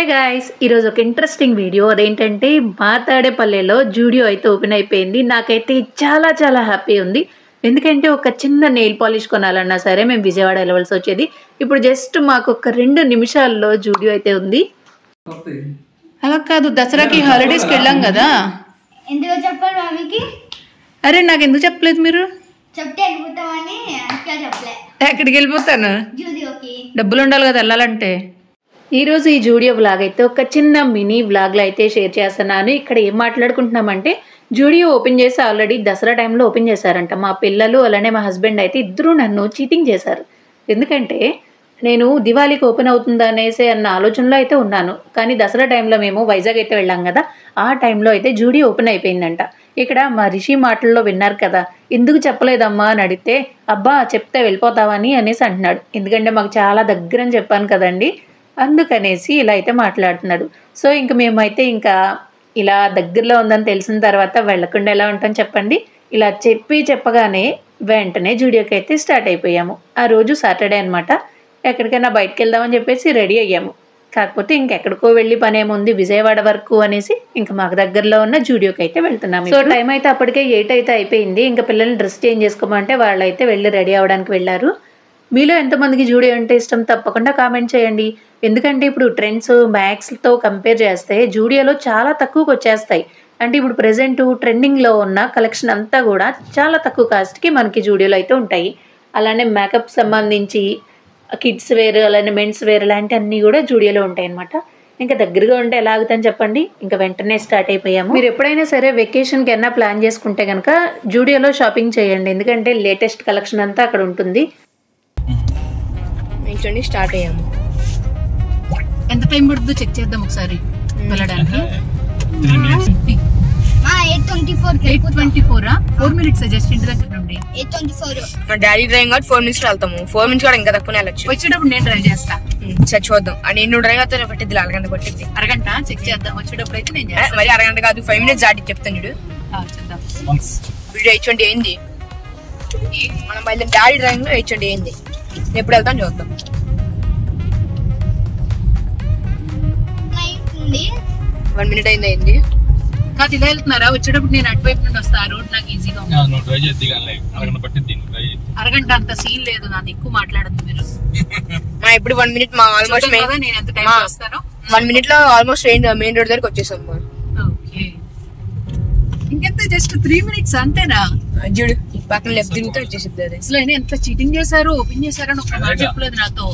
Hey guys, ఈరోజు ఒక interesting video. అదేంటంటే మా తాడేపల్లిలో జూడియో అయితే ఓపెన్ అయిపోయింది. నాకైతే చాలా చాలా హ్యాపీ ఉంది. ఎందుకంటే ఒక చిన్న నెయిల్ పాలిష్ కొనాలన్నా సరే మేము విజయవాడ వెళ్ళవలసి వచ్చేది. ఇప్పుడు జస్ట్ మాకు ఒక 2 నిమిషాల్లో జూడియో అయితే ఉంది. అలా కాదు, దసరాకి హాలిడేస్కి వెళ్ళాం కదా. ఎందుకు చెప్పాలి మామీకి? అరే నాకు ఎందుకు చెప్పలేదు మీరు? చెప్తే వెళ్ళిపోతామని చెప్పలే. ఎక్కడికి వెళ్ళిపోతాను? జూడియోకి. డబ్బులు ఉండాలి కదా వెళ్ళాలంటే. ఈరోజు ఈ జూడియో వ్లాగ్ అయితే ఒక చిన్న మినీ వ్లాగ్లో అయితే షేర్ చేస్తున్నాను. ఇక్కడ ఏం మాట్లాడుకుంటున్నామంటే జూడియో ఓపెన్ చేసి ఆల్రెడీ దసరా టైంలో ఓపెన్ చేశారంట. మా పిల్లలు అలానే మా హస్బెండ్ అయితే ఇద్దరూ నన్ను చీటింగ్ చేశారు. ఎందుకంటే నేను దివాళీకి ఓపెన్ అవుతుందా అనేసి అన్న ఆలోచనలో అయితే ఉన్నాను. కానీ దసరా టైంలో మేము వైజాగ్ అయితే వెళ్ళాం కదా, ఆ టైంలో అయితే జూడియో ఓపెన్ అయిపోయిందంట. ఇక్కడ మా రిషి మాటల్లో విన్నారు కదా, ఎందుకు చెప్పలేదమ్మా అని అడిగితే అబ్బా చెప్తే వెళ్ళిపోతావని అనేసి అంటున్నాడు. ఎందుకంటే మాకు చాలా దగ్గర అని చెప్పాను కదండి, అందుకనేసి ఇలా అయితే మాట్లాడుతున్నాడు. సో ఇంక మేమైతే ఇంకా ఇలా దగ్గరలో ఉందని తెలిసిన తర్వాత వెళ్ళకుండా ఎలా ఉంటాం చెప్పండి. ఇలా చెప్పగానే వెంటనే జూడియోకి అయితే స్టార్ట్ అయిపోయాము. ఆ రోజు సాటర్డే అనమాట. ఎక్కడికైనా బయటకు వెళ్దామని చెప్పేసి రెడీ అయ్యాము. కాకపోతే ఇంకెక్కడికో వెళ్ళి పని ఏముంది విజయవాడ వరకు అనేసి ఇంకా మాకు దగ్గరలో ఉన్న జూడియోకి అయితే వెళ్తున్నాము. సో టైం అయితే అప్పటికే 8 అయితే అయిపోయింది. ఇంకా పిల్లల్ని డ్రెస్ చేంజ్ చేసుకోమంటే వాళ్ళైతే వెళ్ళి రెడీ అవ్వడానికి వెళ్ళారు. మీలో ఎంతమందికి జూడియో అంటే ఇష్టం తప్పకుండా కామెంట్ చేయండి. ఎందుకంటే ఇప్పుడు ట్రెండ్స్ మ్యాక్స్తో కంపేర్ చేస్తే జూడియోలో చాలా తక్కువకి వచ్చేస్తాయి. అంటే ఇప్పుడు ప్రెజెంట్ ట్రెండింగ్లో ఉన్న కలెక్షన్ అంతా కూడా చాలా తక్కువ కాస్ట్కి మనకి జూడియోలో అయితే ఉంటాయి. అలానే మేకప్ సంబంధించి కిడ్స్ వేర్ అలానే మెన్స్ వేర్ లాంటి అన్నీ కూడా జూడియోలో ఉంటాయి అన్నమాట. ఇంకా దగ్గరగా ఉంటే ఎలా ఆగుతాను చెప్పండి. ఇంకా వెంటనే స్టార్ట్ అయిపోయాము. మీరు ఎప్పుడైనా సరే వెకేషన్కి అయినా ప్లాన్ చేసుకుంటే కనుక జూడియోలో షాపింగ్ చేయండి. ఎందుకంటే లేటెస్ట్ కలెక్షన్ అంతా అక్కడ ఉంటుంది. స్టార్ట్ అయ్యాము. ఎంత టైం పడుతుందో చెక్ చేద్దాం ఒకసారి వెళ్ళడానికి. 4 minutes జస్ట్ ఇంటి దగ్గర నుండి. 8:24. మా డాడీ డ్రైవింగ్ కాబట్టి 4 minutes వెళ్తాము. 4 minutes కూడా ఇంకా తక్కువ వెళ్ళచ్చు. వచ్చేటప్పుడు నేను డ్రైవ్ చేస్తా. సరే చూద్దాం. నేను డ్రైవ్ అవుతా పట్టిద్ది, అరగంట పట్టిద్ది. అరగంట చెక్ చేద్దాం. వచ్చేటప్పుడు అయితే నేను మరి అరగంట కాదు, 5 minutes దాటి చెప్తాను చూడు. హెచ్చుండి ఏంది మనం బయలుదేరి డాడీ డ్రైవింగ్ లో హెచ్చుండి ఏంది ఎప్పుడు వెళ్తాం చూద్దాం. 1 minute అయింది. కాదు ఇలా వెళ్తున్నారా? వచ్చేటప్పుడు నేను అటువైపు నుండి వస్తా. రోడ్ నాకు ఈజీగా ఉంది. అరగంట అంత సీన్ లేదు, నాకు ఎక్కువ మాట్లాడద్దు మీరు. ఇప్పుడు 1 minute మా ఆల్మోస్ట్ నేను ఎంత టైం వస్తాను. 1 minute లో ఆల్మోస్ట్ మెయిన్ రోడ్ దగ్గరకు వచ్చేసాం. ఓకే, ఇంకెంత జస్ట్ 3 minutes అంతేనా? చూడు పక్కన లెఫ్ట్ తిరుగుతూ వచ్చేసిద్ది. అసలు అయినా ఎంత చీటింగ్ చేశారు, ఓపెన్ చేశారని ఒక మాట చెప్పలేదు నాతో.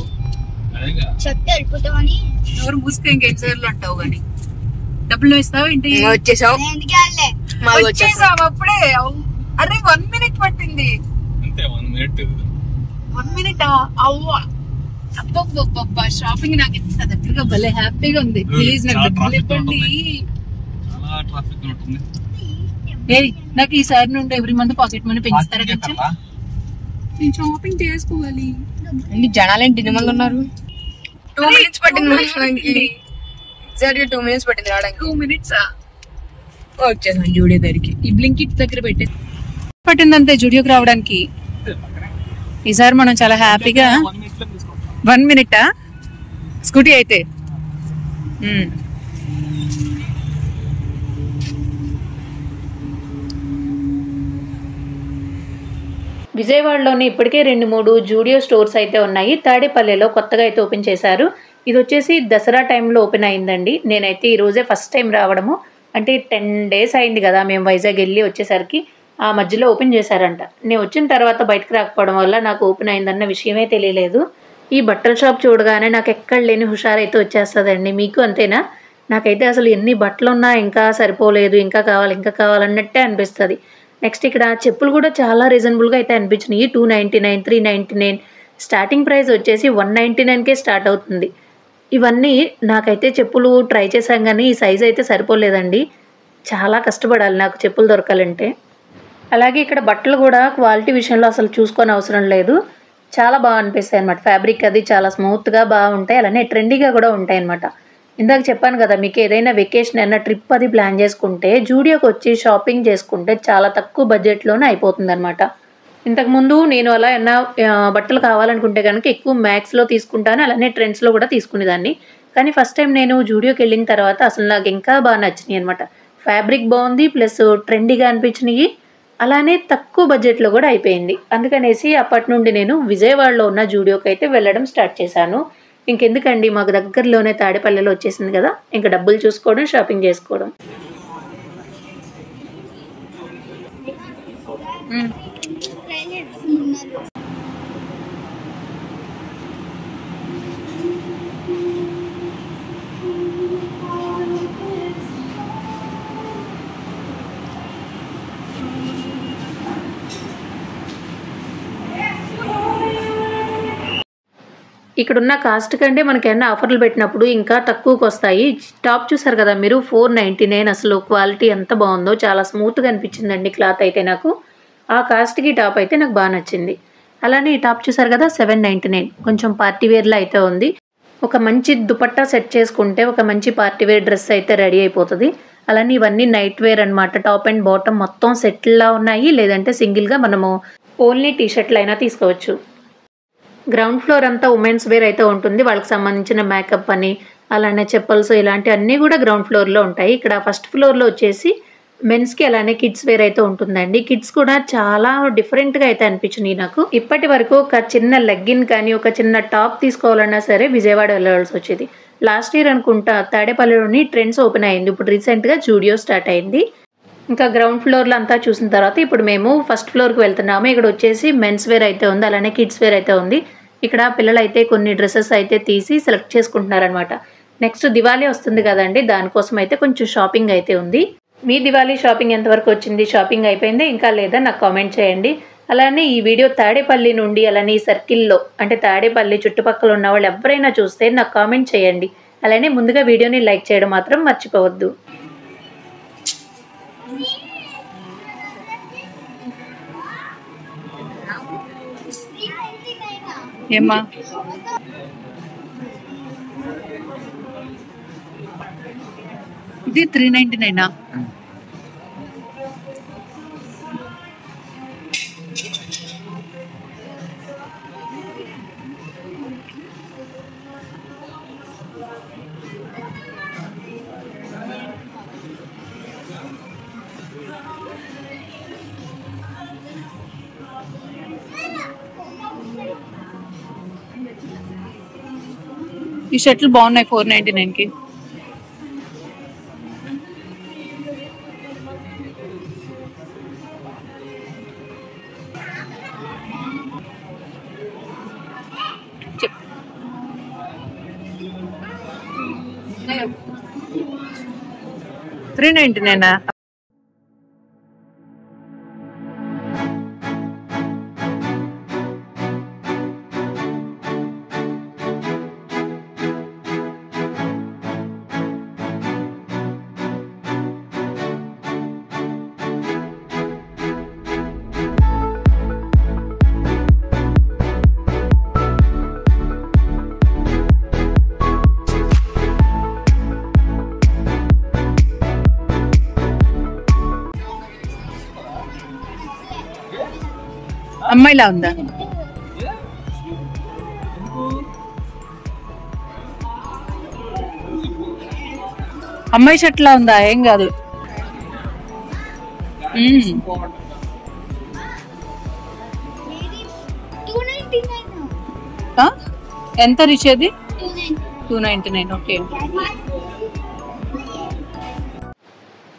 చెప్తే వెళ్ళిపోతామని ఎవరు మూసుకు ఇంకెన్నిసార్లు అంటావు కానీ డబ్బులు ఇస్తావు ఏంటి? వచ్చేసాం. వచ్చేసావు అప్పుడే. అరే 1 minute పట్టింది. 1 minute అవ్వా. అబ్బబ్బబ్బబ్బా, షాపింగ్ నాకు ఎంత దగ్గరగా భలే హ్యాపీగా ఉంది. ప్లీజ్ నాకు డబ్బులు ఇవ్వండి. నాకు ఈసారి నుండి ఎవ్రీ మంత్ పాకెట్ మనీ పెంచుతారా కొంచెం? నేను షాపింగ్ చేసుకోవాలి. జనాలేంటి ఇన్ని మంది ఉన్నారు? 2 minutes పట్టింది. 2 minutes పట్టింది రావడానికి. 2 minutes వచ్చేసాను జూడియో దగ్గరికి. ఈ బ్లింకిట్ దగ్గర పెట్టే పట్టిందంతే జూడియోకి రావడానికి. ఈసారి మనం చాలా హ్యాపీగా 1 minute స్కూటీ అయితే. విజయవాడలోనే ఇప్పటికే 2-3 జూడియో స్టోర్స్ అయితే ఉన్నాయి. తాడేపల్లిలో కొత్తగా అయితే ఓపెన్ చేశారు. ఇది వచ్చేసి దసరా టైంలో ఓపెన్ అయిందండి. నేనైతే ఈరోజే ఫస్ట్ టైం రావడము. అంటే 10 days అయింది కదా మేము వైజాగ్ వెళ్ళి వచ్చేసరికి. ఆ మధ్యలో ఓపెన్ చేశారంట. నేను వచ్చిన తర్వాత బయటకు రాకపోవడం వల్ల నాకు ఓపెన్ అయిందన్న విషయమే తెలియలేదు. ఈ బట్టల షాప్ చూడగానే నాకు ఎక్కడ లేని హుషారైతే వచ్చేస్తుందండి. మీకు అంతేనా? నాకైతే అసలు ఎన్ని బట్టలు ఉన్నా ఇంకా సరిపోలేదు, ఇంకా కావాలన్నట్టే అనిపిస్తుంది. నెక్స్ట్ ఇక్కడ చెప్పులు కూడా చాలా రీజనబుల్గా అయితే అనిపించినాయి. 299, 399. స్టార్టింగ్ ప్రైస్ వచ్చేసి 199కే స్టార్ట్ అవుతుంది. ఇవన్నీ నాకైతే చెప్పులు ట్రై చేశాం కానీ ఈ సైజ్ అయితే సరిపోలేదండి. చాలా కష్టపడాలి నాకు చెప్పులు దొరకాలంటే. అలాగే ఇక్కడ బట్టలు కూడా క్వాలిటీ విషయంలో అసలు చూసుకొని అవసరం లేదు. చాలా బాగా అనిపిస్తాయి అన్నమాట. ఫ్యాబ్రిక్ అది చాలా స్మూత్గా బాగుంటాయి. అలానే ట్రెండీగా కూడా ఉంటాయి అన్నమాట. ఇందాక చెప్పాను కదా, మీకు ఏదైనా వెకేషన్ అయినా ట్రిప్ అది ప్లాన్ చేసుకుంటే జూడియోకి వచ్చి షాపింగ్ చేసుకుంటే చాలా తక్కువ బడ్జెట్లోనే అయిపోతుంది అనమాట. ఇంతకుముందు నేను అలా ఏమన్నా బట్టలు కావాలనుకుంటే కనుక ఎక్కువ మ్యాక్స్లో తీసుకుంటాను, అలానే ట్రెండ్స్లో కూడా తీసుకునేదాన్ని. కానీ ఫస్ట్ టైం నేను జూడియోకి వెళ్ళిన తర్వాత అసలు నాకు ఇంకా బాగా నచ్చినాయి అనమాట. ఫ్యాబ్రిక్ బాగుంది, ప్లస్ ట్రెండీగా అనిపించినాయి, అలానే తక్కువ బడ్జెట్లో కూడా అయిపోయింది. అందుకనేసి అప్పటి నుండి నేను విజయవాడలో ఉన్న జూడియోకి అయితే వెళ్ళడం స్టార్ట్ చేశాను. ఇంకెందుకండి, మాకు దగ్గరలోనే తాడేపల్లిలో వచ్చేసింది కదా, ఇంకా డబ్బులు చూసుకోవడం, షాపింగ్ చేసుకోవడం. ఇక్కడున్న కాస్ట్ కంటే మనకేమన్నా ఆఫర్లు పెట్టినప్పుడు ఇంకా తక్కువకి వస్తాయి. టాప్ చూసారు కదా మీరు, 499. అసలు క్వాలిటీ ఎంత బాగుందో, చాలా స్మూత్గా అనిపించిందండి క్లాత్ అయితే నాకు. ఆ కాస్ట్కి టాప్ అయితే నాకు బాగా నచ్చింది. అలానే ఈ టాప్ చూసారు కదా, 799. కొంచెం పార్టీ వేర్లో అయితే ఉంది. ఒక మంచి దుపట్టా సెట్ చేసుకుంటే ఒక మంచి పార్టీ వేర్ డ్రెస్ అయితే రెడీ అయిపోతుంది. అలానే ఇవన్నీ నైట్ వేర్ అనమాట. టాప్ అండ్ బాటమ్ మొత్తం సెట్లా ఉన్నాయి, లేదంటే సింగిల్గా మనము ఓన్లీ టీషర్ట్లు అయినా తీసుకోవచ్చు. గ్రౌండ్ ఫ్లోర్ అంతా ఉమెన్స్ వేర్ అయితే ఉంటుంది. వాళ్ళకి సంబంధించిన మేకప్ అని, అలానే చెప్పల్స్, ఇలాంటి అన్నీ కూడా గ్రౌండ్ ఫ్లోర్లో ఉంటాయి. ఇక్కడ ఫస్ట్ ఫ్లోర్లో వచ్చేసి మెన్స్కి అలానే కిడ్స్ వేర్ అయితే ఉంటుందండి. కిడ్స్ కూడా చాలా డిఫరెంట్గా అయితే అనిపించినాయి నాకు. ఇప్పటి వరకు ఒక చిన్న లెగ్గిన్ కానీ ఒక చిన్న టాప్ తీసుకోవాలన్నా సరే విజయవాడ వెళ్ళాల్సి వచ్చేది. లాస్ట్ ఇయర్ అనుకుంటా తాడేపల్లిలోని ట్రెండ్స్ ఓపెన్ అయింది. ఇప్పుడు రీసెంట్గా జూడియో స్టార్ట్ అయింది. ఇంకా గ్రౌండ్ ఫ్లోర్లో అంతా చూసిన తర్వాత ఇప్పుడు మేము ఫస్ట్ ఫ్లోర్కి వెళ్తున్నాము. ఇక్కడ వచ్చేసి మెన్స్ వేర్ అయితే ఉంది, అలానే కిడ్స్ వేర్ అయితే ఉంది. ఇక్కడ పిల్లలు అయితే కొన్ని డ్రెస్సెస్ అయితే తీసి సెలెక్ట్ చేసుకుంటున్నారనమాట. నెక్స్ట్ దివాళీ వస్తుంది కదండి, దానికోసం అయితే కొంచెం షాపింగ్ అయితే ఉంది. మీ దివాళీ షాపింగ్ ఎంతవరకు వచ్చింది? షాపింగ్ అయిపోయిందా ఇంకా లేదా నాకు కామెంట్ చేయండి. అలానే ఈ వీడియో తాడేపల్లి నుండి, అలానే ఈ సర్కిల్లో అంటే తాడేపల్లి చుట్టుపక్కల ఉన్న వాళ్ళు ఎవరైనా చూస్తే నాకు కామెంట్ చేయండి. అలానే ముందుగా వీడియోని లైక్ చేయడం మాత్రం మర్చిపోవద్దు. ఏమ్మా ఇది 399. ఈ షర్ట్లు బాగున్నాయి 499కి. చెప్ 399. అమ్మాయిలా ఉందా? అమ్మాయి షర్ట్లా ఉందా? ఏం కాదు. ఎంత రీచ్ అది? 299. ఓకే.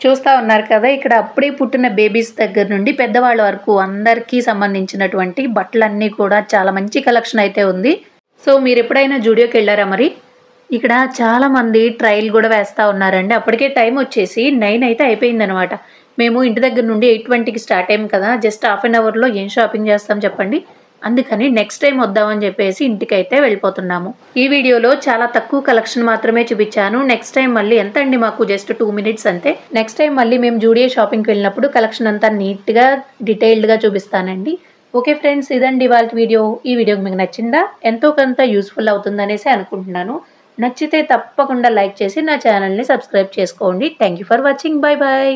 చూస్తూ ఉన్నారు కదా, ఇక్కడ అప్పుడే పుట్టిన బేబీస్ దగ్గర నుండి పెద్దవాళ్ళ వరకు అందరికీ సంబంధించినటువంటి బట్టలన్నీ కూడా చాలా మంచి కలెక్షన్ అయితే ఉంది. సో మీరు ఎప్పుడైనా జూడియోకి వెళ్ళారా? మరి ఇక్కడ చాలామంది ట్రయల్ కూడా వేస్తూ ఉన్నారండి. అప్పటికే టైం వచ్చేసి 9 అయితే అయిపోయిందనమాట. మేము ఇంటి దగ్గర నుండి 8:20కి స్టార్ట్ అయ్యాం కదా, జస్ట్ హాఫ్ అన్ అవర్లో ఏం షాపింగ్ చేస్తాం చెప్పండి. అందుకని నెక్స్ట్ టైం వద్దామని చెప్పేసి ఇంటికైతే వెళ్ళిపోతున్నాము. ఈ వీడియోలో చాలా తక్కువ కలెక్షన్ మాత్రమే చూపించాను. నెక్స్ట్ టైం మళ్ళీ ఎంత అండి, మాకు జస్ట్ 2 minutes అంతే. నెక్స్ట్ టైం మళ్ళీ మేము జూడియో షాపింగ్కి వెళ్ళినప్పుడు కలెక్షన్ అంతా నీట్గా డీటెయిల్డ్గా చూపిస్తానండి. ఓకే ఫ్రెండ్స్, ఇదండి ఇవాళ వీడియో. ఈ వీడియోకి మీకు నచ్చిందా? ఎంతో కొంత యూస్ఫుల్ అవుతుందనేసి అనుకుంటున్నాను. నచ్చితే తప్పకుండా లైక్ చేసి నా ఛానల్ని సబ్స్క్రైబ్ చేసుకోండి. Thank you for watching. Bye bye.